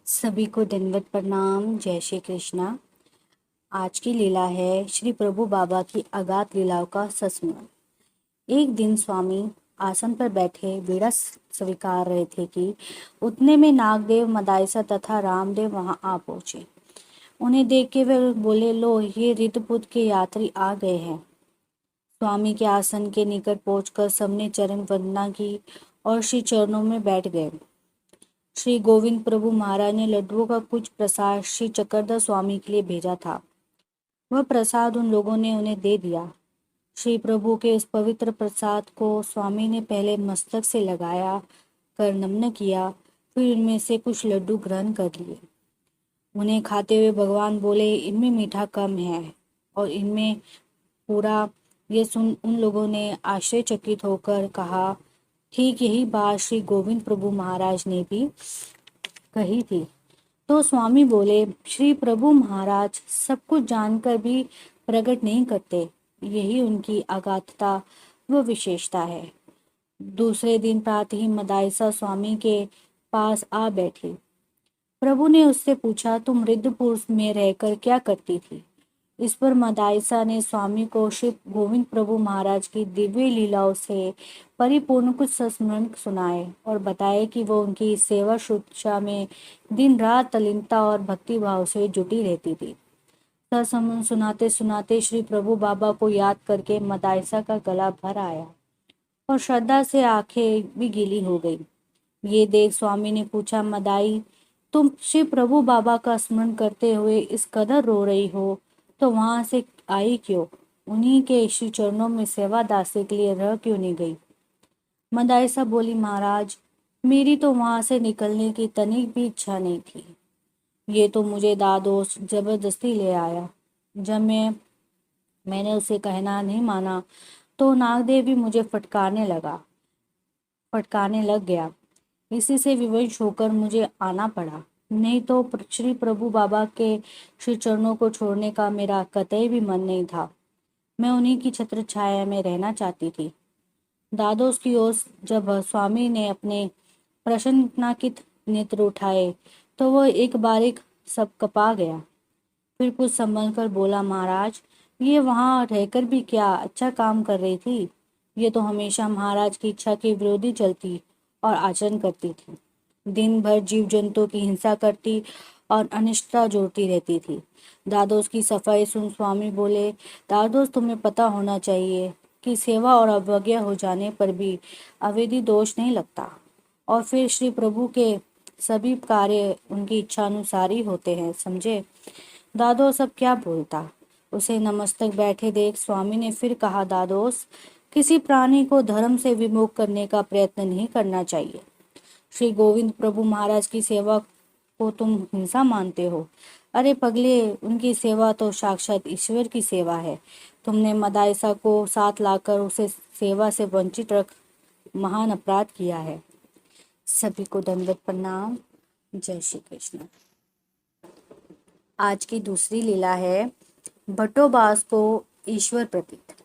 सभी को दंडवत प्रणाम। जय श्री कृष्णा। आज की लीला है श्री प्रभु बाबा की अगाध लीलाओं का संस्मरण। एक दिन स्वामी आसन पर बैठे बीड़ा स्वीकार रहे थे कि उतने में नागदेव, मदाइसा तथा रामदेव वहां आ पहुंचे। उन्हें देख के वे बोले, लो ये ऋतुपुत्र के यात्री आ गए हैं। स्वामी के आसन के निकट पहुंचकर सबने चरण वंदना की और श्री चरणों में बैठ गए। श्री गोविंद प्रभु महाराज ने लड्डुओं का कुछ प्रसाद श्री चक्रधर स्वामी के लिए भेजा था। वह प्रसाद उन लोगों ने उन्हें दे दिया। श्री प्रभु के इस पवित्र प्रसाद को स्वामी ने पहले मस्तक से लगाया कर नमन किया, फिर उनमें से कुछ लड्डू ग्रहण कर लिए। उन्हें खाते हुए भगवान बोले, इनमें मीठा कम है। और इनमें पूरा ये सुन उन लोगों ने आश्चर्यचकित होकर कहा, ठीक यही बात श्री गोविंद प्रभु महाराज ने भी कही थी। तो स्वामी बोले, श्री प्रभु महाराज सब कुछ जानकर भी प्रकट नहीं करते, यही उनकी अगाधता व विशेषता है। दूसरे दिन प्रातः ही मदाइसा स्वामी के पास आ बैठी। प्रभु ने उससे पूछा, तुम रिद्धपुर में रहकर क्या करती थी? इस पर मदाइसा ने स्वामी को श्री गोविंद प्रभु महाराज की दिव्य लीलाओं से परिपूर्ण कुछ संस्मरण सुनाए और बताए कि वो उनकी सेवा शुश्रूषा में दिन रात तल्लीनता और भक्ति भाव से जुटी रहती थी। संस्मरण सुनाते सुनाते श्री प्रभु बाबा को याद करके मदाइसा का गला भर आया और श्रद्धा से आंखें भी गीली हो गई। ये देख स्वामी ने पूछा, मदाई, तुम श्री प्रभु बाबा का स्मरण करते हुए इस कदर रो रही हो, तो वहां से आई क्यों? उन्हीं के श्री चरणों में सेवा दासी के लिए रह क्यों नहीं गई? मदाइसा बोली, महाराज, मेरी तो वहां से निकलने की तनिक भी इच्छा नहीं थी। ये तो मुझे दादोस जबरदस्ती ले आया। जब मैंने उसे कहना नहीं माना तो नागदेव भी मुझे फटकारने लग गया। इसी से विवश होकर मुझे आना पड़ा, नहीं तो श्री प्रभु बाबा के श्री चरणों को छोड़ने का मेरा कतई भी मन नहीं था। मैं उन्हीं की छत्र छाया में रहना चाहती थी। दादोस की ओर जब स्वामी ने अपने प्रसन्नाकित नेत्र उठाए तो वह एक बारीक सब कपा गया। फिर कुछ संभल कर बोला, महाराज, ये वहां रहकर भी क्या अच्छा काम कर रही थी? ये तो हमेशा महाराज की इच्छा के विरोधी चलती और आचरण करती थी। दिन भर जीव जंतुओं की हिंसा करती और अनिष्टता जोड़ती रहती थी। दादोस की सफाई सुन स्वामी बोले, दादोस, तुम्हें पता होना चाहिए कि सेवा और अवज्ञा हो जाने पर भी अवैधी दोष नहीं लगता, और फिर श्री प्रभु के सभी कार्य उनकी इच्छा अनुसार ही होते हैं, समझे? दादोस अब क्या बोलता। उसे नमस्तक बैठे देख स्वामी ने फिर कहा, दादोस, किसी प्राणी को धर्म से विमुख करने का प्रयत्न नहीं करना चाहिए। श्री गोविंद प्रभु महाराज की सेवा को तुम हिंसा मानते हो? अरे पगले, उनकी सेवा तो साक्षात ईश्वर की सेवा है। तुमने मदाइसा को साथ लाकर उसे सेवा से वंचित रख महान अपराध किया है। सभी को दंडवत प्रणाम। जय श्री कृष्ण। आज की दूसरी लीला है भट्टोबास को ईश्वर प्रतीत।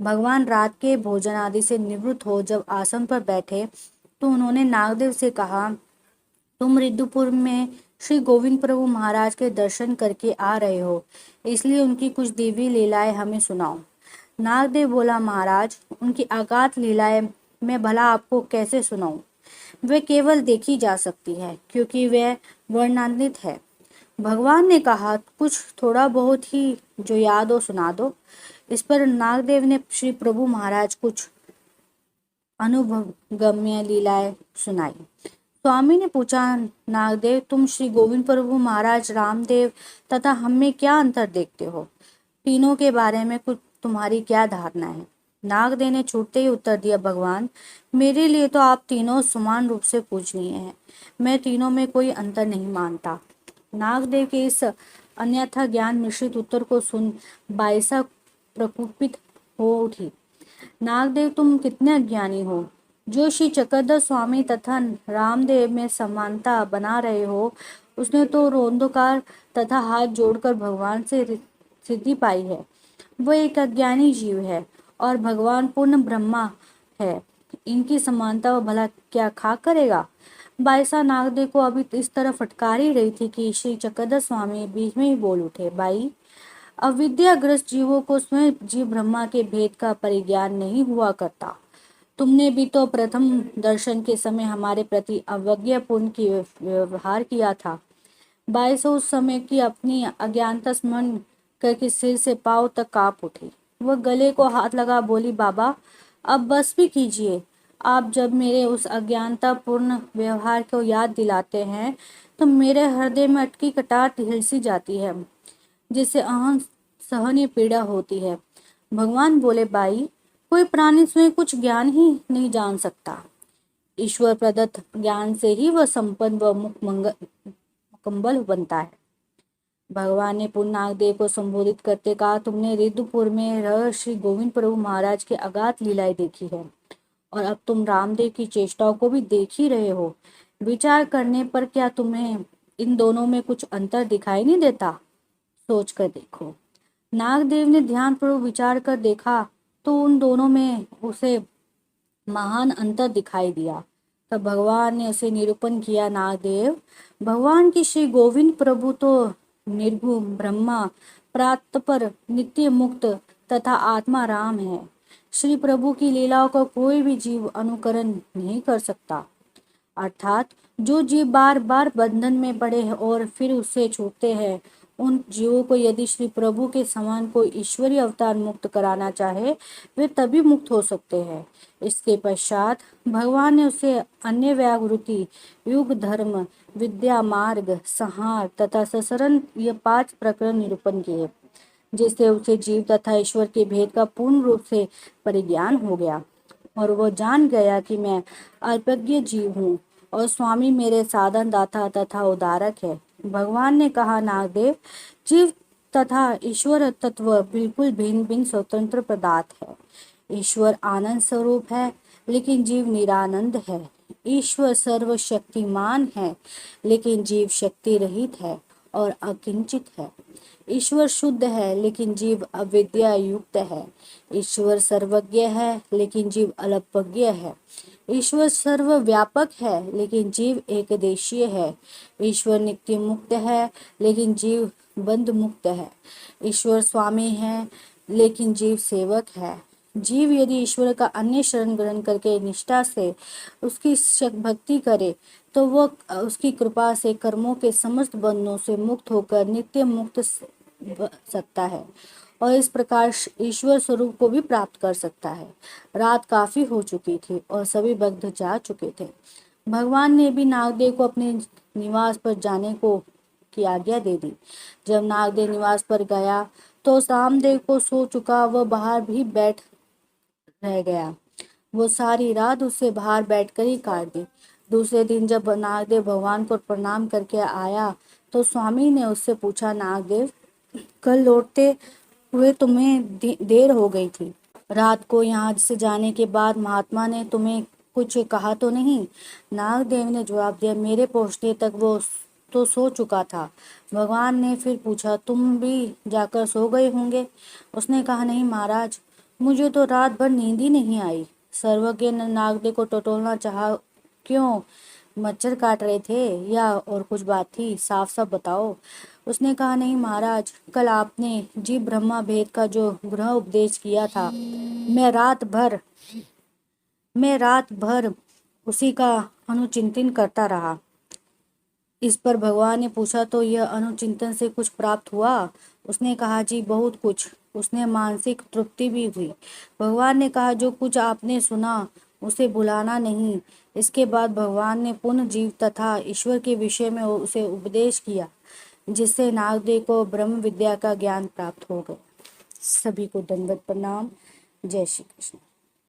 भगवान रात के भोजन आदि से निवृत्त हो जब आसन पर बैठे तो उन्होंने नागदेव से कहा, तुम रिद्धपुर में श्री गोविंद प्रभु महाराज के दर्शन करके आ रहे हो, इसलिए उनकी कुछ दिव्य लीलाएं हमें सुनाओ। नागदेव बोला, महाराज, उनकी अगाध लीलाएं मैं भला आपको कैसे सुनाऊं? वे केवल देखी जा सकती है क्योंकि वे वर्णनातीत है। भगवान ने कहा, कुछ थोड़ा बहुत ही जो याद हो सुना दो। इस पर नागदेव ने श्री प्रभु महाराज कुछ अनुभवगम्य लीलाएं सुनाई। स्वामी ने पूछा, नागदेव, तुम श्री गोविंद प्रभु महाराज, रामदेव तथा हम में क्या अंतर देखते हो? तीनों के बारे में कुछ तुम्हारी क्या धारणा है? नागदेव ने छूटते ही उत्तर दिया, भगवान, मेरे लिए तो आप तीनों समान रूप से पूजनीय हैं। मैं तीनों में कोई अंतर नहीं मानता। नागदेव के इस अन्यथा ज्ञान मिश्रित उत्तर को सुन बाइसा प्रकुपित हो उठी। नागदेव, तुम कितने अज्ञानी हो। जो श्री चक्रधर स्वामी तथा रामदेव में समानता बना रहे हो, उसने तो रोंदकार तथा हाथ जोड़कर भगवान से सिद्धि पाई है। वह एक अज्ञानी जीव है और भगवान पूर्ण ब्रह्मा है। इनकी समानता वह भला क्या खा करेगा? बाईसा नागदेव को अभी इस तरह फटकार ही रही थी कि श्री चक्रधर स्वामी बीच में ही बोल उठे, बाई, अविद्याग्रस्त जीवों को स्वयं जीव ब्रह्मा के भेद का परिज्ञान नहीं हुआ करता। तुमने भी तो प्रथम दर्शन के समय हमारे प्रति अवज्ञापूर्ण की व्यवहार किया था। बाईस उस समय की अपनी अज्ञानता स्मरण करके सिर से पांव तक कांप उठी। वह गले को हाथ लगा बोली, बाबा अब बस भी कीजिए। आप जब मेरे उस अज्ञानतापूर्ण व्यवहार को याद दिलाते हैं तो मेरे हृदय में अटकी कटार हिलसी जाती है, जिससे अहम सहनीय पीड़ा होती है। भगवान बोले, बाई, कोई प्राणी स्वयं कुछ ज्ञान ही नहीं जान सकता। ईश्वर प्रदत्त ज्ञान से ही वह संपन्न व मुकम्मल बनता है। भगवान ने पुनः नागदेव को संबोधित करते कहा, तुमने रिद्धपुर में रह श्री गोविंद प्रभु महाराज की अगाध लीलाएं देखी है और अब तुम रामदेव की चेष्टाओं को भी देख ही रहे हो। विचार करने पर क्या तुम्हें इन दोनों में कुछ अंतर दिखाई नहीं देता? सोच कर देखो। नागदेव ने ध्यानपूर्वक विचार कर देखा तो उन दोनों में उसे महान अंतर दिखाई दिया। तब भगवान ने उसे निरूपण किया, नागदेव, भगवान की श्री गोविंद प्रभु तो निर्गुण ब्रह्मा प्रातपर नित्य मुक्त तथा आत्मा राम है। श्री प्रभु की लीलाओं का कोई भी जीव अनुकरण नहीं कर सकता। अर्थात जो जीव बार बार बंधन में पड़े हैं और फिर उससे छूटते हैं, उन जीवों को यदि श्री प्रभु के समान कोई ईश्वरीय अवतार मुक्त कराना चाहे, वे तभी मुक्त हो सकते हैं। इसके पश्चात भगवान ने उसे अन्य व्यावृत्ति, युग, धर्म, विद्या, मार्ग, संहार तथा ससरण ये 5 प्रकरण निरूपण किए, जिससे उसे जीव तथा ईश्वर के भेद का पूर्ण रूप से परिज्ञान हो गया और वह जान गया कि मैं अल्पज्ञ जीव हूँ और स्वामी मेरे साधन दाता तथा उदारक है। भगवान ने कहा, नागदेव, जीव तथा ईश्वर तत्व बिल्कुल भिन्न भिन्न स्वतंत्र पदार्थ है। ईश्वर आनंद स्वरूप है लेकिन जीव निरानंद है। ईश्वर सर्वशक्तिमान है लेकिन जीव शक्ति रहित है और अकिंचित है। ईश्वर शुद्ध है लेकिन जीव अविद्या युक्त है। ईश्वर सर्वज्ञ है लेकिन जीव अल्पज्ञ है। ईश्वर सर्वव्यापक है लेकिन जीव एकदेशीय है। ईश्वर नित्य मुक्त है लेकिन जीव बंध मुक्त है। ईश्वर स्वामी है लेकिन जीव सेवक है। जीव यदि ईश्वर का अन्य शरण ग्रहण करके निष्ठा से उसकी भक्ति करे तो वह उसकी कृपा से कर्मों के समस्त बंधनों से मुक्त होकर नित्य मुक्त सकता है और इस प्रकार ईश्वर स्वरूप को भी प्राप्त कर सकता है। रात काफी हो चुकी थी और सभी भक्त जा चुके थे। भगवान ने भी नागदेव को अपने निवास पर जाने को की आज्ञा दे दी। जब नागदेव निवास पर गया तो रामदेव को सो चुका वह बाहर भी बैठ रह गया। वो सारी रात उससे बाहर बैठकर ही काट दी। दूसरे दिन जब नागदेव भगवान को प्रणाम करके आया तो स्वामी ने उससे पूछा, नागदेव, कल लौटते हुए तुम्हें देर हो गई थी। रात को यहाँ से जाने के बाद महात्मा ने तुम्हें कुछ कहा तो नहीं? नागदेव ने जवाब दिया, मेरे पहुंचने तक वो तो सो चुका था। भगवान ने फिर पूछा, तुम भी जाकर सो गए होंगे? उसने कहा, नहीं महाराज, मुझे तो रात भर नींद ही नहीं आई। सर्वज्ञ ने नागदेव को टटोलना चाहा, क्यों, मच्छर काट रहे थे या और कुछ बात थी? साफ साफ बताओ। उसने कहा, नहीं महाराज, कल आपने जीव ब्रह्मा भेद का जो गृह उपदेश किया था, मैं रात भर उसी का अनुचिंतन करता रहा। इस पर भगवान ने पूछा, तो यह अनुचिंतन से कुछ प्राप्त हुआ? उसने कहा, जी बहुत कुछ। उसने मानसिक तृप्ति भी हुई। भगवान ने कहा, जो कुछ आपने सुना उसे भुलाना नहीं। इसके बाद भगवान ने पुनः जीव तथा ईश्वर के विषय में उसे उपदेश किया, जिससे नागदेव को ब्रह्म विद्या का ज्ञान प्राप्त हो गया। सभी को दंडवत प्रणाम। जय श्री कृष्ण।